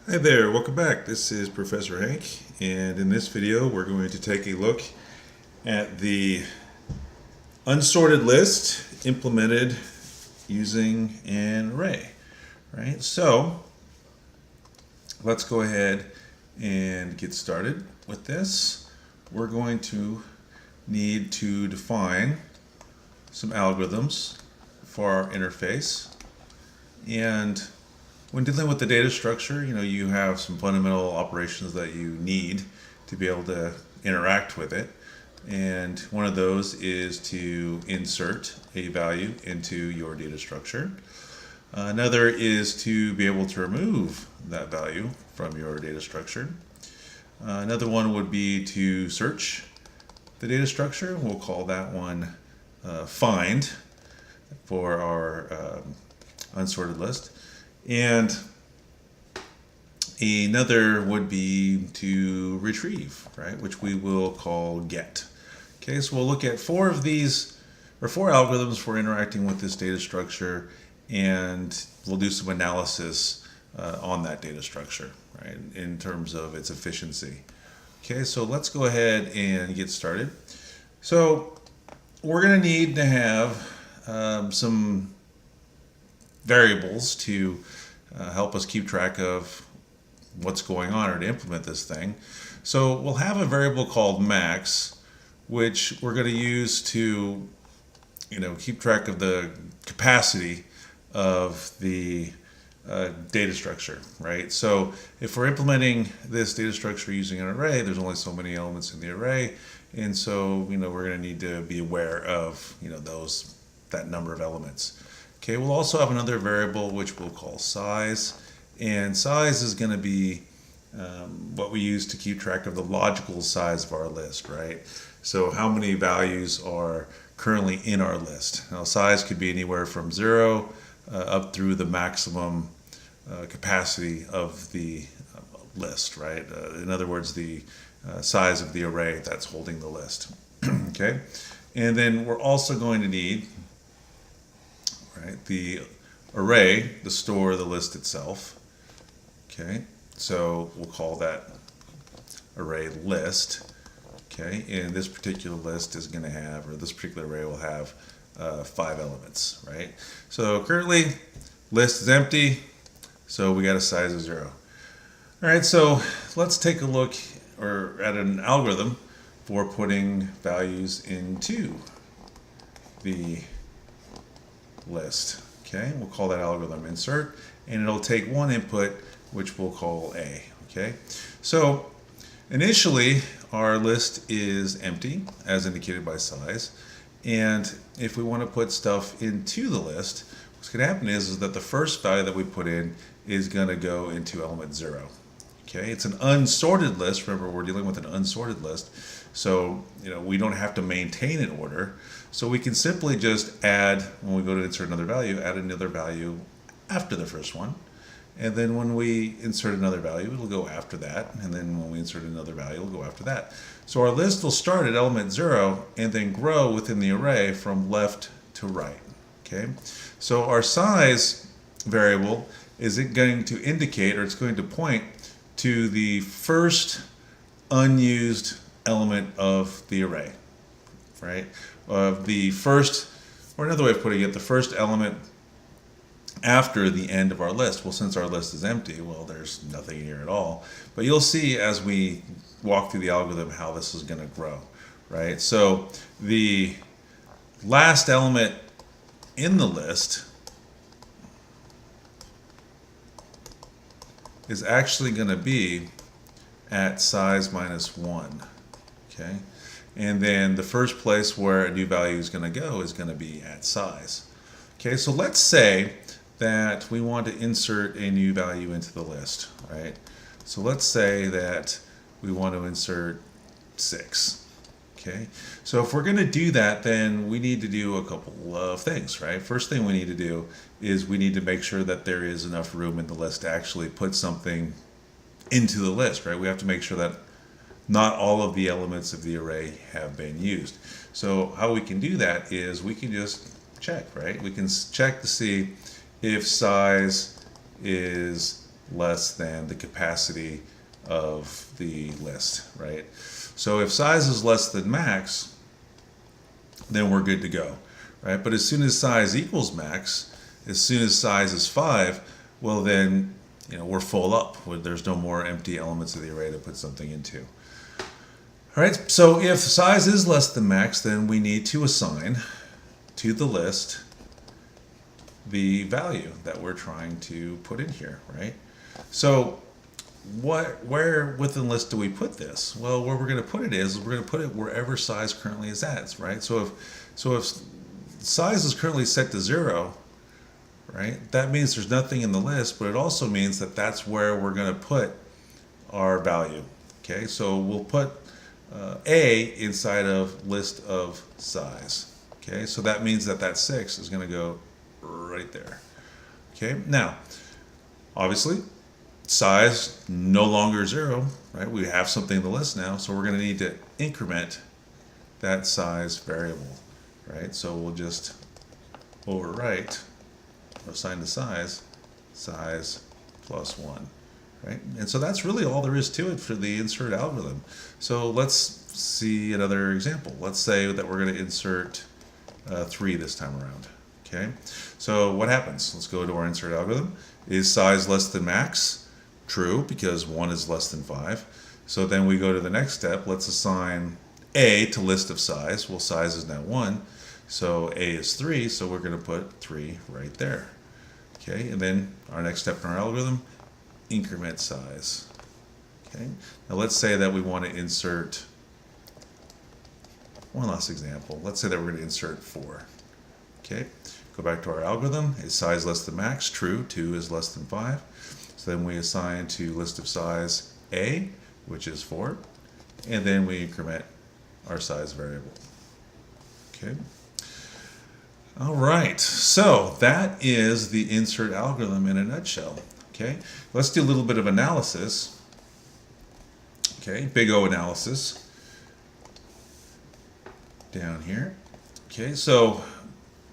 Hi there, welcome back. This is Professor Hank, and in this video we're going to take a look at the unsorted list implemented using an array. Right? So let's go ahead and get started with this. We're going to need to define some algorithms for our interface, and when dealing with the data structure, you have some fundamental operations that you need to be able to interact with it. And one of those is to insert a value into your data structure. Another is to be able to remove that value from your data structure. Another one would be to search the data structure. We'll call that one find for our unsorted list. And another would be to retrieve, right, which we will call get. Okay, so we'll look at four of these, or four algorithms for interacting with this data structure, and we'll do some analysis on that data structure, right, in terms of its efficiency. Okay, so let's go ahead and get started. So we're going to need to have some variables to help us keep track of what's going on or to implement this thing. So we'll have a variable called max, which we're going to use to keep track of the capacity of the data structure, right? So if we're implementing this data structure using an array, there's only so many elements in the array, and so we're going to need to be aware of that number of elements. Okay, we'll also have another variable which we'll call size, and size is going to be what we use to keep track of the logical size of our list, right? So how many values are currently in our list. Now size could be anywhere from 0 up through the maximum capacity of the list, right? In other words, the size of the array that's holding the list. Okay, and then we're also going to need the array to store the list itself. Okay, so we'll call that array list. Okay, and this particular list is going to have, or this particular array will have 5 elements, right? So currently list is empty, so we got a size of 0. All right, so let's take a look at an algorithm for putting values into the list. Okay, we'll call that algorithm insert, and it'll take one input, which we'll call A. Okay, so initially our list is empty as indicated by size, and if we want to put stuff into the list, what's going to happen is that the first value that we put in is going to go into element 0. Okay, it's an unsorted list. Remember, we're dealing with an unsorted list, so we don't have to maintain an order. So we can simply just add, when we go to insert another value, add another value after the first one. And then when we insert another value, it'll go after that. And then when we insert another value, it'll go after that. So our list will start at element 0 and then grow within the array from left to right. Okay, so our size variable is it going to indicate, or it's going to point to the first unused element of the array, right? Of the first, or another way of putting it, the first element after the end of our list. Well, since our list is empty, well, there's nothing here at all. But you'll see as we walk through the algorithm how this is going to grow, right? So the last element in the list is actually going to be at size minus 1, okay? And then the first place where a new value is going to go is going to be at size. Okay, so let's say that we want to insert a new value into the list, right? So let's say that we want to insert 6. Okay, so if we're going to do that, then we need to do a couple of things, right? First thing we need to do is we need to make sure that there is enough room in the list to actually put something into the list, right? We have to make sure that not all of the elements of the array have been used. So how we can do that is we can just check, right? We can check to see if size is less than the capacity of the list, right? So if size is less than max, then we're good to go, right? But as soon as size equals max, as soon as size is 5, well then, we're full up. There's no more empty elements of the array to put something into. All right, so if size is less than max, then we need to assign to the list the value that we're trying to put in here, right? So where within the list do we put this? Well, where we're going to put it is we're going to put it wherever size currently is at, right? So if size is currently set to 0, right, that means there's nothing in the list, but it also means that that's where we're going to put our value. Okay, so we'll put A inside of list of size. Okay, so that means that 6 is going to go right there. Okay, now obviously size no longer 0, right? We have something in the list now, so we're going to need to increment that size variable, right? So we'll just overwrite, assign to size plus 1, right? And so that's really all there is to it for the insert algorithm. So let's see another example. Let's say that we're going to insert 3 this time around. Okay, so what happens? Let's go to our insert algorithm. Is size less than max? True, because 1 is less than 5. So then we go to the next step. Let's assign A to list of size. Well, size is now 1, so A is 3, so we're going to put 3 right there. Okay, and then our next step in our algorithm, increment size. Okay, now let's say that we want to insert one last example. Let's say that we're going to insert 4. Okay, go back to our algorithm. Is size less than max? True. 2 is less than 5. So then we assign to list of size A, which is 4, and then we increment our size variable. Okay. All right, so that is the insert algorithm in a nutshell. Okay, let's do a little bit of analysis. Okay, big O analysis down here. Okay, so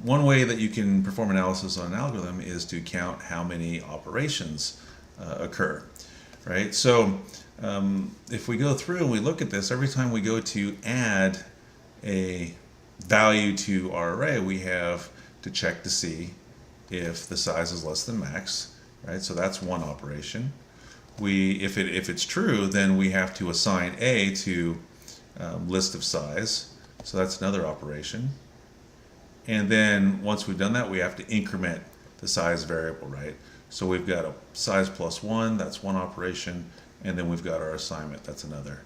one way that you can perform analysis on an algorithm is to count how many operations occur, right? So if we go through and we look at this, every time we go to add a value to our array, we have to check to see if the size is less than max, right? So that's one operation. If it's true, then we have to assign A to list of size, so that's another operation. And then once we've done that, we have to increment the size variable, right? So we've got a size plus 1, that's one operation, and then we've got our assignment, that's another.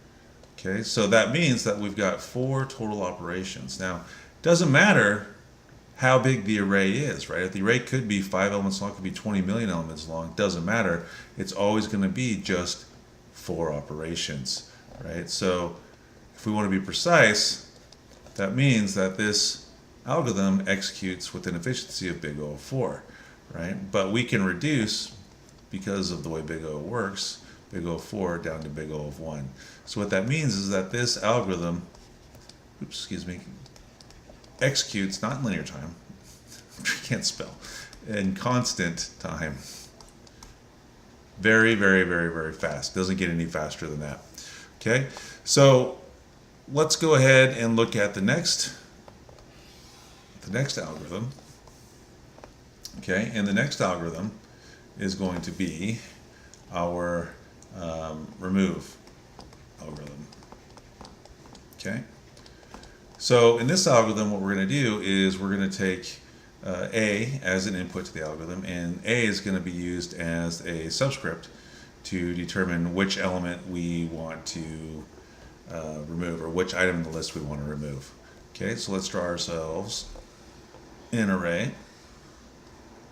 Okay, so that means that we've got 4 total operations. Now, it doesn't matter how big the array is, right? If the array could be 5 elements long, it could be 20 million elements long, it doesn't matter. It's always going to be just 4 operations, right? So if we want to be precise, that means that this algorithm executes with an efficiency of big O of 4, right? But we can reduce, because of the way big O works, big O of 4 down to big O of 1. So what that means is that this algorithm, executes not in linear time, I can't spell, in constant time. Very, very, very, very fast. Doesn't get any faster than that. Okay, so let's go ahead and look at the next algorithm. Okay, and the next algorithm is going to be our remove algorithm. Okay, so in this algorithm, what we're going to do is we're going to take A as an input to the algorithm, and A is going to be used as a subscript to determine which element we want to remove, or which item in the list we want to remove. Okay, so let's draw ourselves an array.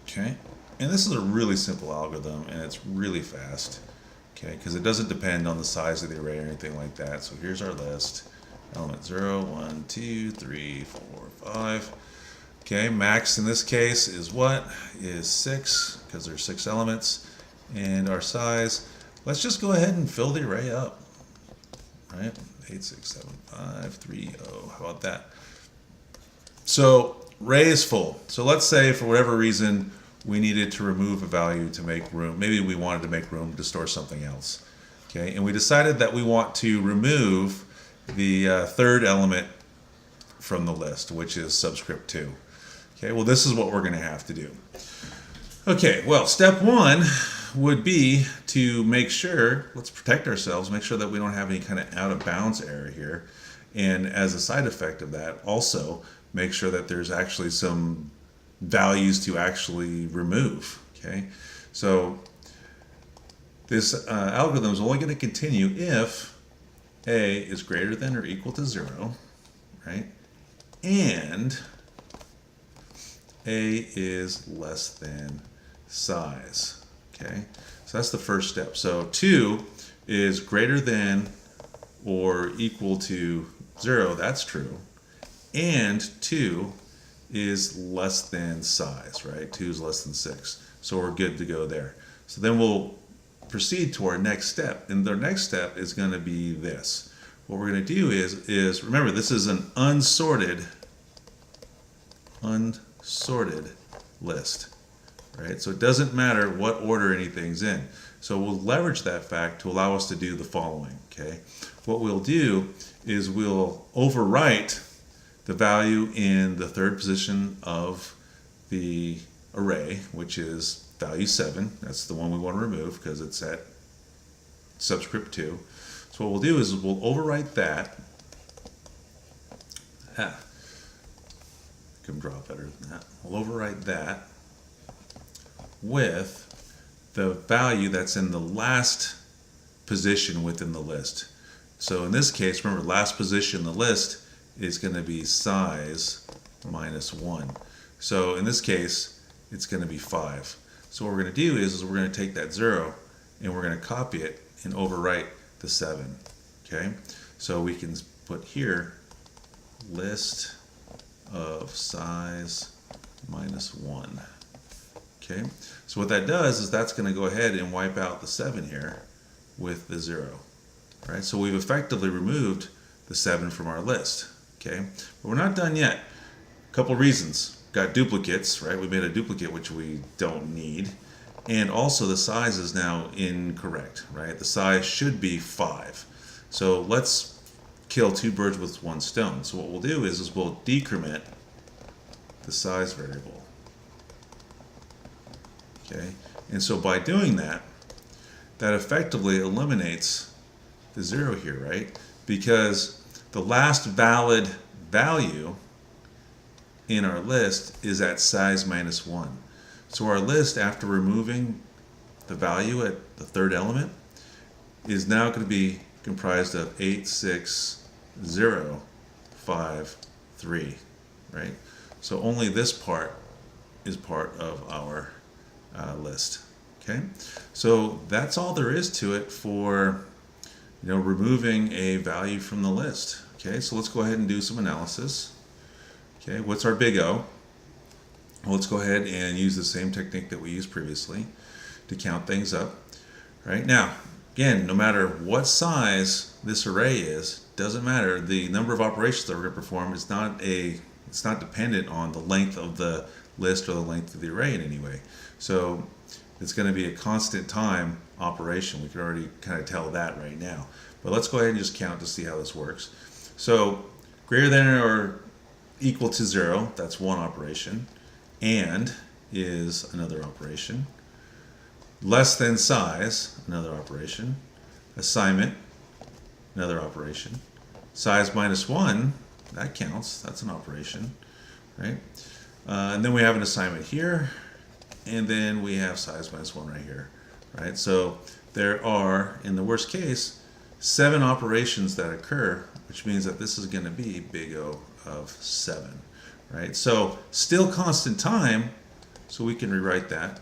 Okay, and this is a really simple algorithm, and it's really fast. Okay, because it doesn't depend on the size of the array or anything like that. So here's our list. Element 0, 1, 2, 3, 4, 5. Okay, max in this case is what? Is 6, because there's 6 elements. And our size, let's just go ahead and fill the array up. Right? 8, 6, 7, 5, 3, 0. How about that? So array is full. So let's say for whatever reason we needed to remove a value to make room. Maybe we wanted to make room to store something else. Okay, and we decided that we want to remove the third element from the list, which is subscript 2. Okay, well, this is what we're going to have to do. Okay, well, step 1 would be to make sure, let's protect ourselves, make sure that we don't have any kind of out of bounds error here. And as a side effect of that, also make sure that there's actually some values to actually remove. Okay, so this algorithm is only going to continue if a is greater than or equal to 0, right? And a is less than size. Okay, so that's the first step. So 2 is greater than or equal to 0, that's true. And 2 is less than size, right? 2 is less than 6. So we're good to go there. So then we'll proceed to our next step. And the next step is going to be this. What we're going to do is remember, this is an unsorted list, right? So it doesn't matter what order anything's in. So we'll leverage that fact to allow us to do the following, okay? What we'll do is we'll overwrite the value in the third position of the array, which is value 7. That's the one we want to remove because it's at subscript 2. So what we'll do is we'll overwrite that. Can draw better than that. We'll overwrite that with the value that's in the last position within the list. So in this case, remember, last position in the list is going to be size minus 1. So in this case, it's going to be 5. So what we're going to do is we're going to take that 0 and we're going to copy it and overwrite the 7. Okay, so we can put here list of size minus 1. Okay, so what that does is that's going to go ahead and wipe out the 7 here with the 0. Right, so we've effectively removed the 7 from our list. Okay, but we're not done yet. A couple reasons. Got duplicates, right? We made a duplicate which we don't need. And also the size is now incorrect, right? The size should be 5. So let's kill 2 birds with 1 stone. So what we'll do is we'll decrement the size variable. Okay, and so by doing that, that effectively eliminates the 0 here, right? Because the last valid value in our list is at size minus 1. So our list, after removing the value at the third element, is now going to be comprised of 8, 6, 0, 5, 3, right? So only this part is part of our list. Okay, so that's all there is to it for removing a value from the list. Okay, so let's go ahead and do some analysis. Okay, what's our big O? Well, let's go ahead and use the same technique that we used previously to count things up. Right now, again, no matter what size this array is, doesn't matter. The number of operations that we're going to perform is it's not dependent on the length of the list or the length of the array in any way. So it's going to be a constant time operation. We can already kind of tell that right now. But let's go ahead and just count to see how this works. So greater than or equal to 0, that's one operation. And is another operation. Less than size, another operation. Assignment, another operation. Size minus 1, that counts. That's an operation, right? And then we have an assignment here. And then we have size minus 1 right here, right? So there are, in the worst case, 7 operations that occur, which means that this is going to be big O of 7, right? So still constant time, so we can rewrite that,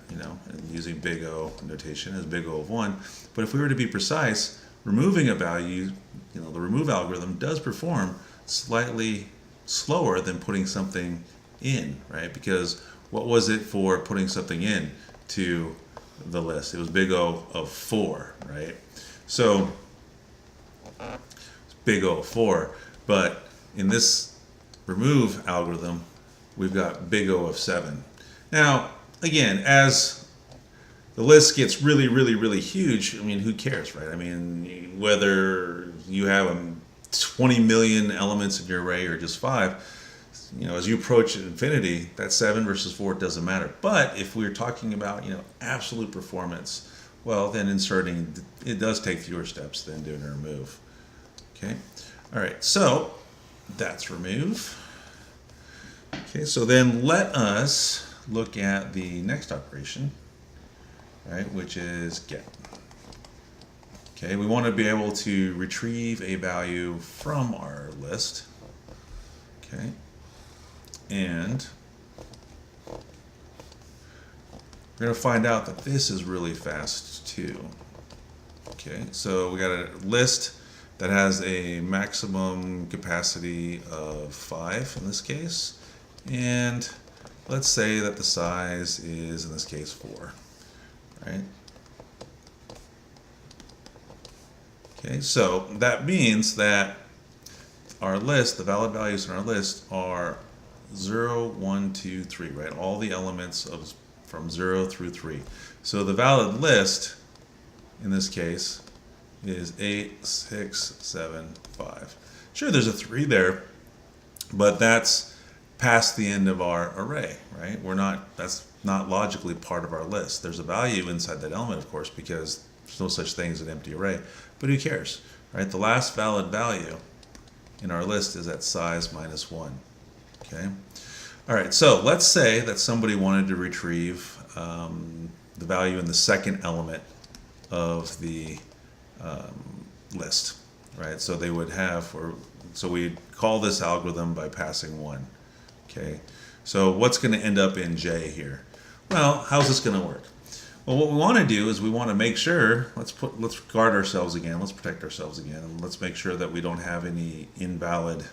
using big O notation as big O of 1. But if we were to be precise, removing a value, the remove algorithm does perform slightly slower than putting something in, right? Because what was it for putting something in to the list? It was big O of 4, right? So it's big O of 4, but in this remove algorithm, we've got big O of 7. Now, again, as the list gets really, really, really huge, I mean, who cares, right? I mean, whether you have 20 million elements in your array or just 5, as you approach infinity, that 7 versus 4 doesn't matter. But if we're talking about, absolute performance, well, then inserting, it does take fewer steps than doing a remove. Okay, all right, so that's remove. Okay, so then let us look at the next operation, right, which is get. Okay, we want to be able to retrieve a value from our list. Okay, and we're going to find out that this is really fast too. Okay, so we got a list that has a maximum capacity of 5 in this case, and let's say that the size is, in this case, 4, right? Okay, so that means that our list, the valid values in our list are 0, 1, 2, 3, right? All the elements from 0 through 3. So the valid list in this case is 8, 6, 7, 5. Sure, there's a 3 there, but that's past the end of our array, right? That's not logically part of our list. There's a value inside that element, of course, because there's no such thing as an empty array, but who cares, right? The last valid value in our list is at size minus 1, okay? All right, so let's say that somebody wanted to retrieve the value in the second element of the list, right? So they would have, so we'd call this algorithm by passing 1, okay? So what's going to end up in J here? Well, how's this going to work? Well, what we want to do is we want to make sure, let's guard ourselves again, let's protect ourselves again, and let's make sure that we don't have any invalid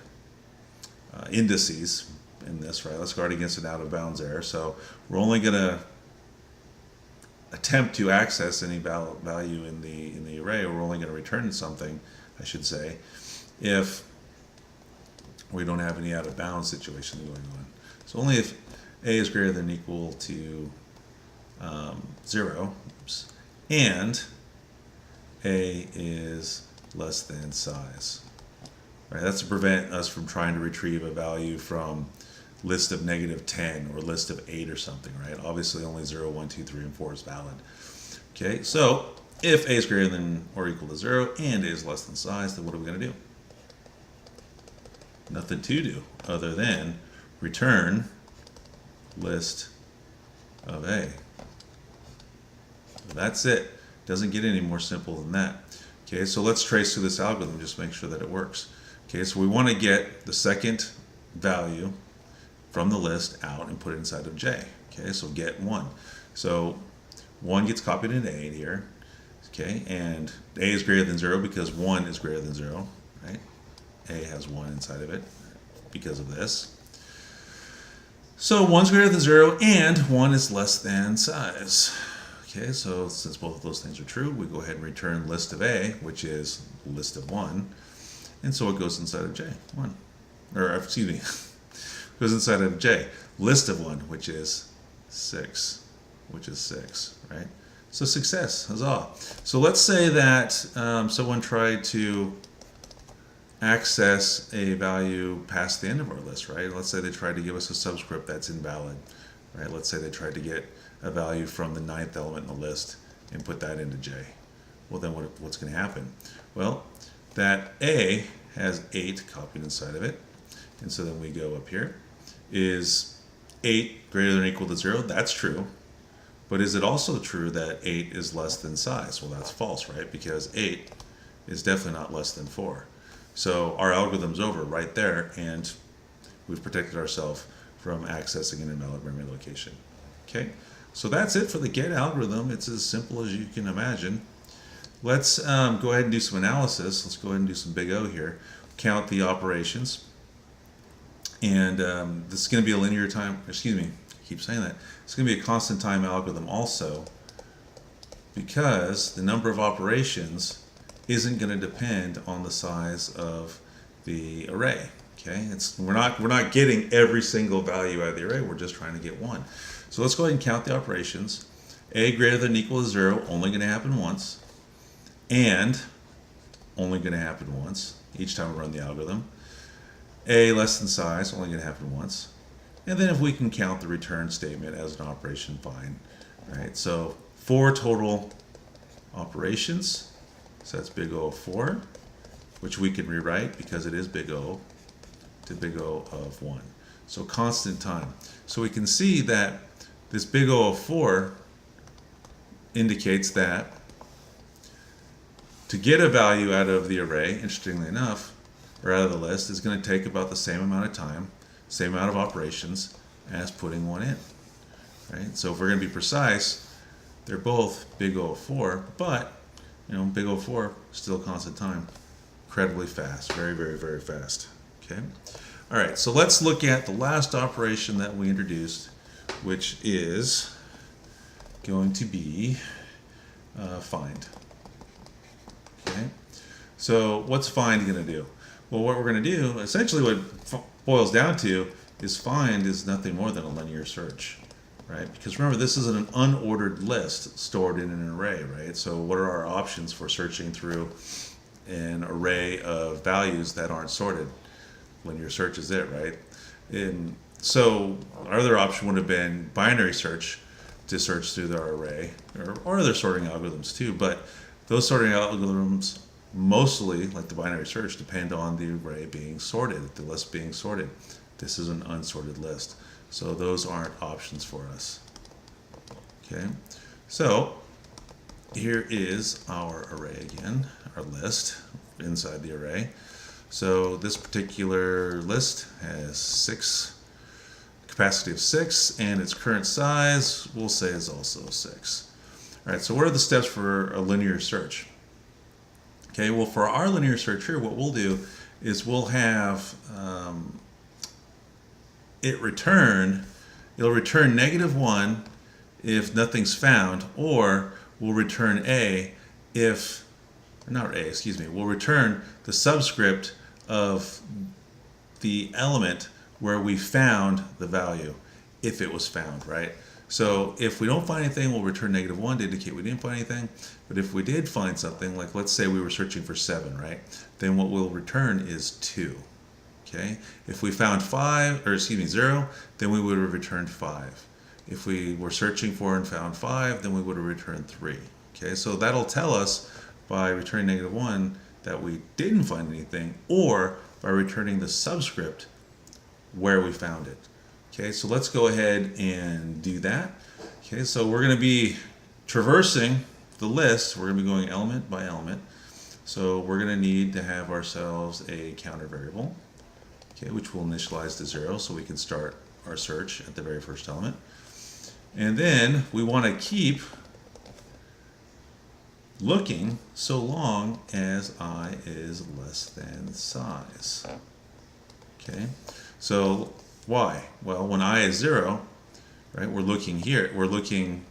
indices in this, right? Let's guard against an out of bounds error. So we're only going to attempt to access any value in the array, or we're only going to return something, I should say, if we don't have any out of bounds situation going on. So only if a is greater than or equal to 0, oops, and a is less than size. Right? That's to prevent us from trying to retrieve a value from list of -10 or list of 8 or something, right? Obviously only 0, 1, 2, 3, and 4 is valid. Okay, so if a is greater than or equal to 0 and a is less than size, then what are we going to do? Nothing to do other than return list of a. That's it. Doesn't get any more simple than that. Okay, so let's trace through this algorithm, just make sure that it works. Okay, so we want to get the second value from the list out and put it inside of J. Okay, so get 1. So 1 gets copied into A here. Okay, and A is greater than 0 because 1 is greater than 0, right? A has 1 inside of it because of this. So 1's greater than 0 and 1 is less than size. Okay, so since both of those things are true, we go ahead and return list of A, which is list of 1. And so it goes inside of J, 1. Or, excuse me, goes inside of J. List of 1, which is 6, right? So success, huzzah. So let's say that someone tried to access a value past the end of our list, right? Let's say they tried to give us a subscript that's invalid, right? Let's say they tried to get a value from the 9th element in the list and put that into J. Well, then what's going to happen? Well, that A has 8 copied inside of it, and so then we go up here. Is 8 greater than or equal to 0? That's true. But is it also true that 8 is less than size? Well, that's false, right? Because 8 is definitely not less than 4. So our algorithm's over right there, and we've protected ourselves from accessing an invalid memory location. Okay, so that's it for the get algorithm. It's as simple as you can imagine. Let's go ahead and do some analysis. Let's go ahead and do some big O here. Count the operations. And this is going to be a linear time, excuse me, I keep saying that. It's going to be a constant time algorithm also, because the number of operations isn't going to depend on the size of the array. Okay, we're not getting every single value out of the array. We're just trying to get 1. So let's go ahead and count the operations. A greater than or equal to 0, only going to happen once. And, only going to happen once, each time we run the algorithm. A less than size, only going to happen once. And then if we can count the return statement as an operation, fine. Right? So 4 total operations. So that's big O of 4, which we can rewrite because it is big O to big O of 1. So constant time. So we can see that this big O of 4 indicates that to get a value out of the array, interestingly enough, or out of the list, is going to take about the same amount of time, same amount of operations as putting one in. Right? So if we're going to be precise, they're both big O of 4, but big O of 4 still constant time, incredibly fast, very, very, very fast. Okay. All right. So let's look at the last operation that we introduced, which is going to be find. Okay. So what's find going to do? Well, what we're going to do, essentially what boils down to, is find is nothing more than a linear search, right? Because remember, this is an unordered list stored in an array, right? So what are our options for searching through an array of values that aren't sorted? Linear search is it, right? And so our other option would have been binary search to search through our array, or other sorting algorithms too, but those sorting algorithms mostly, like the binary search, depend on the array being sorted, the list being sorted. This is an unsorted list. So those aren't options for us. Okay, so here is our array again, our list inside the array. So this particular list has capacity of 6, and its current size, we'll say, is also 6. All right, so what are the steps for a linear search? Okay, well, for our linear search here, what we'll do is we'll have it'll return -1 if nothing's found, or we'll return A if, not A, excuse me, we'll return the subscript of the element where we found the value, if it was found, right? So if we don't find anything, we'll return -1 to indicate we didn't find anything. But if we did find something, like let's say we were searching for 7, right? Then what we'll return is 2. Okay? If we found 0, then we would have returned 5. If we were searching for and found 5, then we would have returned 3. Okay? So that'll tell us by returning -1 that we didn't find anything, or by returning the subscript where we found it. Okay, so let's go ahead and do that. Okay, so we're going to be traversing the list. We're going to be going element by element. So we're going to need to have ourselves a counter variable, okay, which we'll initialize to 0 so we can start our search at the very first element. And then we want to keep looking so long as I is less than size. Okay, so why? Well, when I is 0, right, we're looking here, we're looking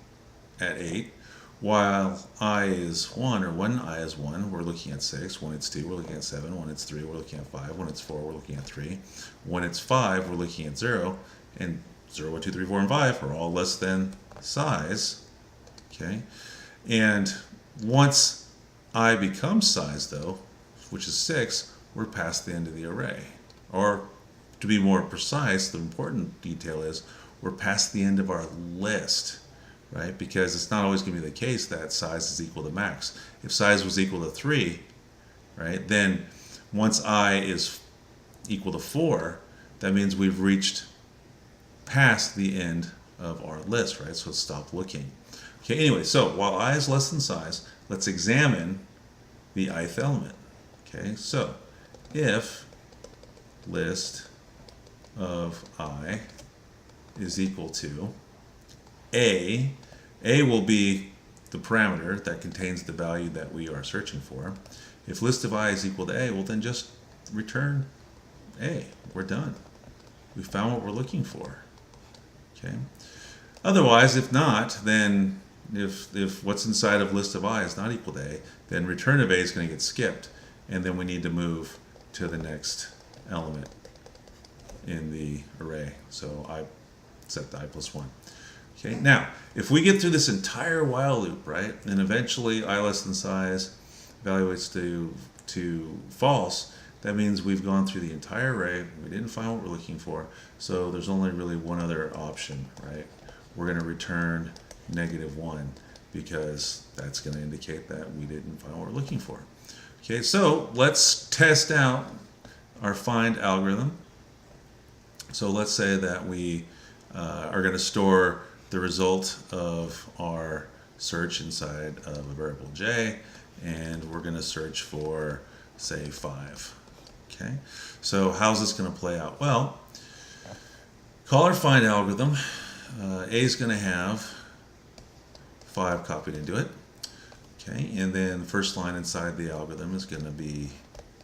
at 8, while I is 1, or when I is 1, we're looking at 6, when it's 2, we're looking at 7, when it's 3, we're looking at 5, when it's 4, we're looking at 3, when it's 5, we're looking at 0, and 0, 1, 2, 3, 4, and 5 are all less than size, okay? And once I becomes size, though, which is 6, we're past the end of the array. Or, to be more precise, the important detail is we're past the end of our list, right? Because it's not always going to be the case that size is equal to max. If size was equal to 3, right, then once I is equal to 4, that means we've reached past the end of our list, right? So let's stop looking. Okay, anyway, so while I is less than size, let's examine the ith element. Okay, so if list of I is equal to A will be the parameter that contains the value that we are searching for. If list of I is equal to A, well then just return A. We're done. We found what we're looking for. Okay. Otherwise, if not, then if what's inside of list of I is not equal to A, then return of A is going to get skipped, and then we need to move to the next element in the array. So I set the I plus 1. Okay, now, if we get through this entire while loop, right, and eventually I less than size evaluates to false, that means we've gone through the entire array, we didn't find what we're looking for, so there's only really one other option, right? We're going to return -1 because that's going to indicate that we didn't find what we're looking for. Okay, so let's test out our find algorithm. So let's say that we are going to store the result of our search inside of a variable j, and we're going to search for, say, 5. Okay, so how's this going to play out? Well, call our find algorithm. A is going to have 5 copied into it. Okay, and then the first line inside the algorithm is going to be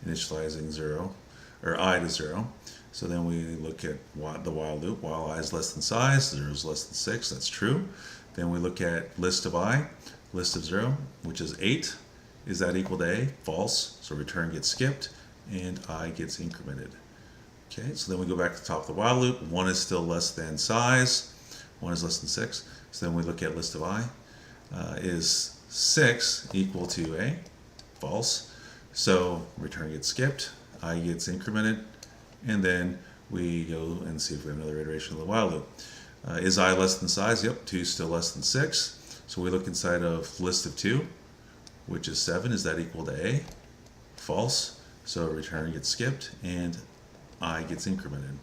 initializing 0, or I to 0. So then we look at the while loop. While I is less than size, 0 is less than 6, that's true. Then we look at list of I, list of 0, which is 8. Is that equal to A? False. So return gets skipped, and I gets incremented. Okay, so then we go back to the top of the while loop. 1 is still less than size. 1 is less than 6. So then we look at list of I. Is 6 equal to A? False. So return gets skipped. I gets incremented. And then we go and see if we have another iteration of the while loop. Is I less than size? Yep, 2 is still less than 6. So we look inside of list of 2, which is 7. Is that equal to A? False. So return gets skipped, and I gets incremented.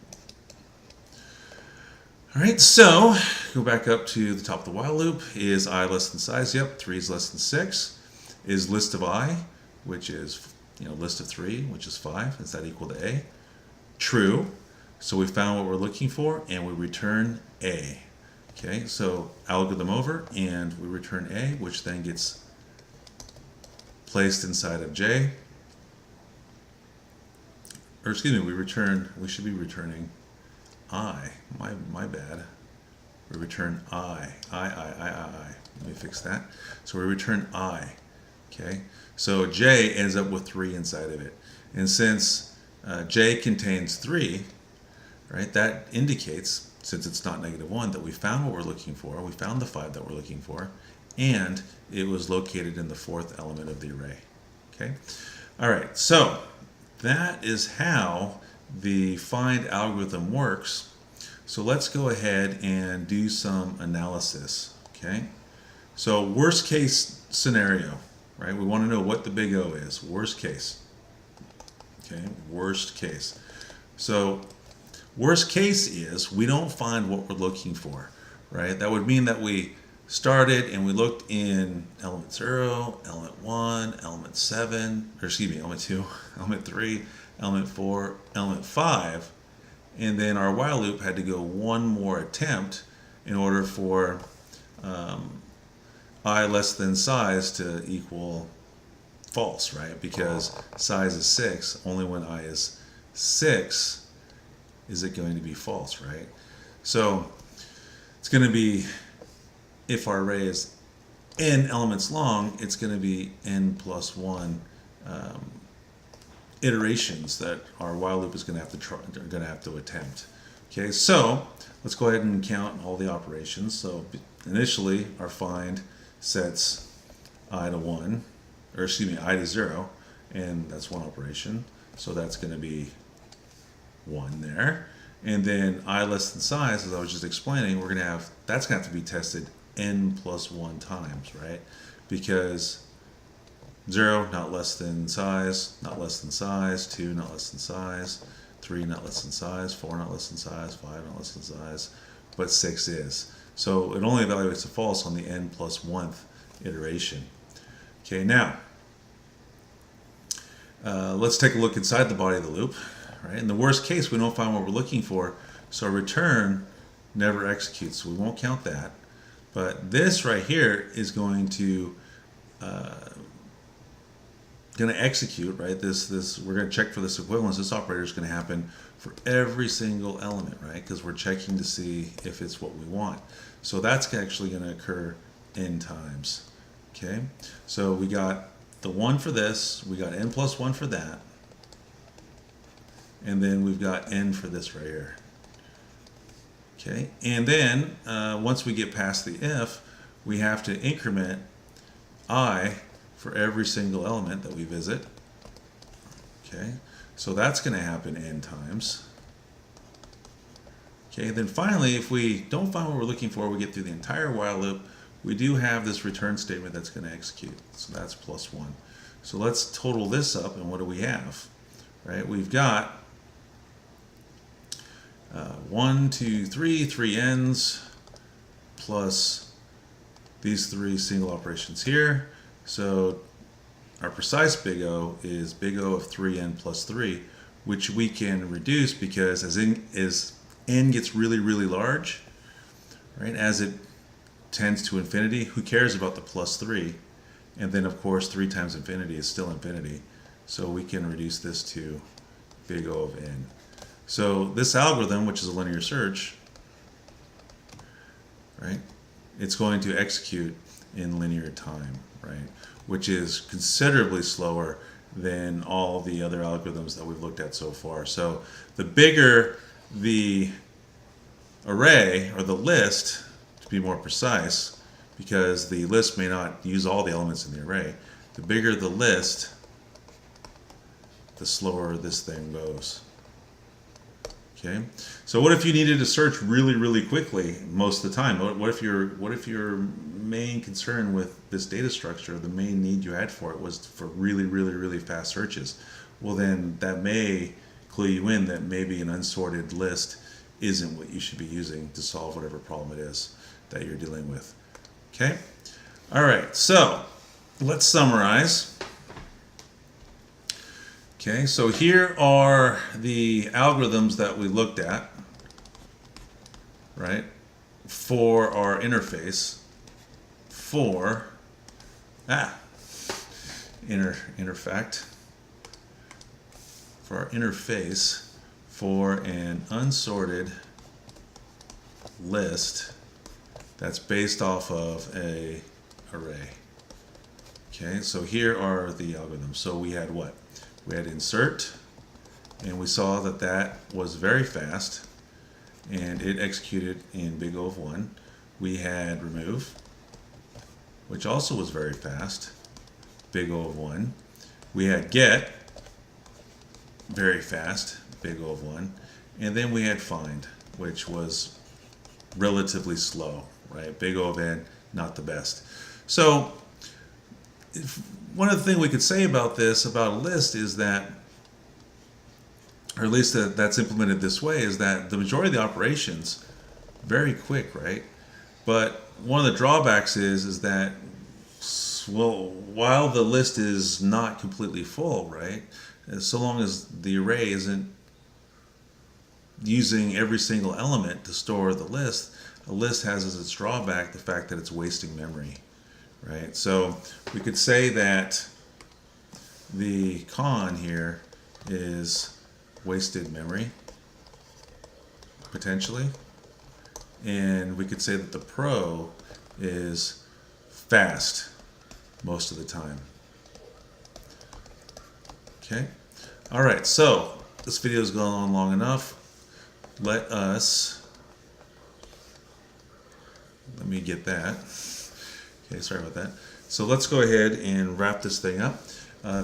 All right, so go back up to the top of the while loop. Is I less than size? Yep, 3 is less than 6. Is list of I, which is list of 3, which is 5. Is that equal to A? True. So we found what we're looking for, and we return A. Okay, so algorithm over, and we return A, which then gets placed inside of J. Or excuse me, we should be returning I. My bad. We return I. Let me fix that. So we return I. Okay, so J ends up with 3 inside of it. And since J contains 3, right, that indicates, since it's not -1, that we found what we're looking for. We found the 5 that we're looking for, and it was located in the 4th element of the array. Okay, all right, so that is how the find algorithm works. So let's go ahead and do some analysis. Okay, so worst case scenario, right? We want to know what the big O is. Worst case. Okay, worst case. So worst case is we don't find what we're looking for, right? That would mean that we started and we looked in element 0, element 1, element 7, or excuse me, element 2, element 3, element 4, element 5, and then our while loop had to go one more attempt in order for I less than size to equal false, right? Because size is 6, only when I is 6 is it going to be false, right? So it's going to be, if our array is n elements long, it's going to be n plus 1 iterations that our while loop is going to have to attempt. Okay, so let's go ahead and count all the operations. So initially, our find sets I to 1, or excuse me, I to 0, and that's one operation. So that's going to be 1 there. And then I less than size, as I was just explaining, that's going to have to be tested n plus 1 times, right? Because 0, not less than size, not less than size, 2, not less than size, 3, not less than size, 4, not less than size, 5, not less than size, but 6 is. So it only evaluates a false on the n plus 1th iteration. Okay, now, let's take a look inside the body of the loop. Right? In the worst case, we don't find what we're looking for, so return never executes, so we won't count that. But this right here is going to execute, right? We're going to check for this equivalence. This operator is going to happen for every single element, right? Because we're checking to see if it's what we want. So that's actually going to occur n times. Okay, so we got the 1 for this, we got n plus 1 for that, and then we've got n for this right here. Okay, and then once we get past the if, we have to increment I for every single element that we visit. Okay, so that's going to happen n times. Okay, then finally, if we don't find what we're looking for, we get through the entire while loop, we do have this return statement that's going to execute. So that's +1. So let's total this up, and what do we have? Right, we've got 1, 2, 3, 3 n's plus these 3 single operations here. So our precise big O is big O of 3n plus 3, which we can reduce because as n gets really, really large, right, as it tends to infinity, who cares about the +3? And then, of course, 3 times infinity is still infinity. So we can reduce this to big O of n. So this algorithm, which is a linear search, right, it's going to execute in linear time, right, which is considerably slower than all the other algorithms that we've looked at so far. So the bigger the array, or the list, to be more precise, because the list may not use all the elements in the array, the bigger the list, the slower this thing goes. Okay, so what if you needed to search really, really quickly most of the time? What if your main concern with this data structure, the main need you had for it, was for really, really, really fast searches? Well, then that may clue you in that maybe an unsorted list isn't what you should be using to solve whatever problem it is that you're dealing with. Okay, all right. So let's summarize. Okay, so here are the algorithms that we looked at, right, for our interface for, interfact, for our interface for an unsorted list that's based off of a array. Okay, so here are the algorithms. So we had what? We had insert, and we saw that that was very fast, and it executed in big O of 1. We had remove, which also was very fast, big O of 1. We had get, very fast, big O of 1. And then we had find, which was relatively slow, right? Big O of n, not the best. So one of the things we could say about this, about a list, is that, or at least that's implemented this way, is that the majority of the operations, very quick, right? But one of the drawbacks is that, well, while the list is not completely full, right? So long as the array isn't using every single element to store the list, a list has as its drawback the fact that it's wasting memory. Right, so we could say that the con here is wasted memory, potentially, and we could say that the pro is fast most of the time. Okay, all right, so this video has gone on long enough. Let me get that. Okay, sorry about that. So let's go ahead and wrap this thing up.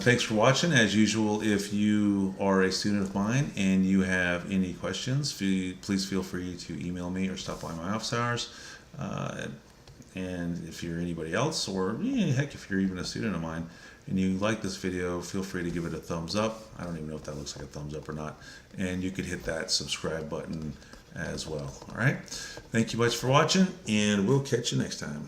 Thanks for watching. As usual, if you are a student of mine and you have any questions, please feel free to email me or stop by my office hours. And if you're anybody else, or heck, if you're even a student of mine and you like this video, feel free to give it a thumbs up. I don't even know if that looks like a thumbs up or not. And you could hit that subscribe button as well. All right. Thank you much for watching, and we'll catch you next time.